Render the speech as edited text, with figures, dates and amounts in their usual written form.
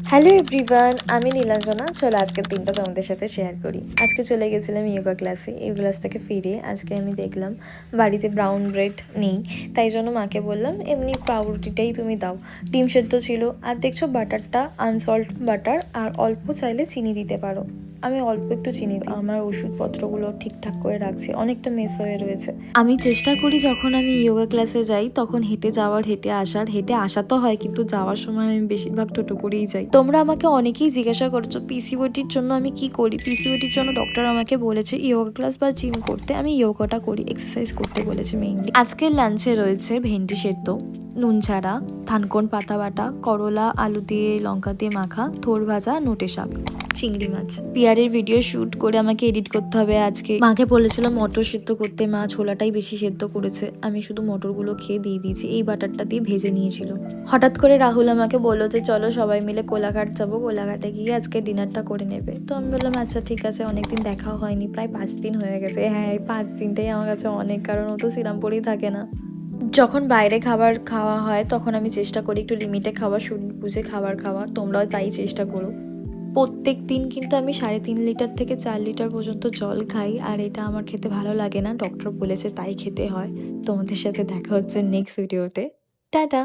Hello everyone, আমি নীলাঞ্জনা। চলো আজকের দিনটা তোমাদের সাথে শেয়ার করি। আজকে চলে গেছিলাম ইয়োগা ক্লাসে। ইয়োগা ক্লাস থেকে ফিরে আজকে আমি দেখলাম বাড়িতে ব্রাউন ব্রেড নেই, তাই জন্য মাকে বললাম এমনি পাউরুটিটাই তুমি দাও। ডিম সেদ্ধ ছিল, আর দেখছো বাটারটা আনসল্ট বাটার, আর অল্প চাইলে চিনি দিতে পারো। আমি অল্প একটু চিনি দিই। আমার ওষুধপত্রগুলো ঠিকঠাক করে রাখছি, অনেকটা মেস হয়ে রয়েছে। আমি চেষ্টা করি যখন আমি ইয়োগা ক্লাসে যাই তখন হেঁটে যাওয়ার, হেঁটে আসা তো হয়, কিন্তু যাওয়ার সময় আমি বেশিরভাগ টোটো করেই যাই। তোমরা আমাকে অনেকেই জিজ্ঞাসা করছো পিসিওটির জন্য আমি কি করি। পিসিওটির জন্য ডক্টর আমাকে বলেছে ইয়োগা ক্লাস বা জিম করতে। আমি ইয়োগাটা করি, এক্সারসাইজ করতে বলেছে মেইনলি। আজকের লাঞ্চে রয়েছে ভেন্ডি সেদ্ধ, নুন ছাড়া, থানকোন পাতা বাটা, করলা আলু দিয়ে লঙ্কা দিয়ে মাখা, থোর ভাজা, নোটে শাক, চিংড়ি মাছ। পিয়ারের ভিডিও শুট করে আমাকে এডিট করতে হবে আজকে। মাকে বলেছিলাম মটর সেদ্ধ করতে, মা ছোলাটাই বেশি সেদ্ধ করেছে। আমি শুধু মটরগুলো খেয়ে দিয়ে দিয়েছি, এই বাটারটা দিয়ে ভেজে নিয়েছিল। হঠাৎ করে রাহুল আমাকে বললো যে চলো সবাই মিলে কোলাঘাট যাবো, কোলাঘাটে গিয়ে আজকে ডিনারটা করে নেবে। তো আমি বললাম আচ্ছা ঠিক আছে, অনেকদিন দেখা হয়নি, প্রায় 5 দিন হয়ে গেছে। হ্যাঁ, এই 5 দিনটাই আমার কাছে অনেক, কারণ ও তো শ্রীরামপুরেই থাকে না। যখন বাইরে খাবার খাওয়া হয় তখন আমি চেষ্টা করি একটু লিমিটে খাওয়া, শরীর বুঝে খাবার খাওয়া। তোমরাও তাই চেষ্টা করো। প্রত্যেক দিন কিন্তু আমি 3.5 লিটার থেকে 4 লিটার পর্যন্ত জল খাই, আর এটা আমার খেতে ভালো লাগে না, ডক্টর বলেছে তাই খেতে হয়। তোমাদের সাথে দেখা হচ্ছে নেক্সট ভিডিওতে। টাটা।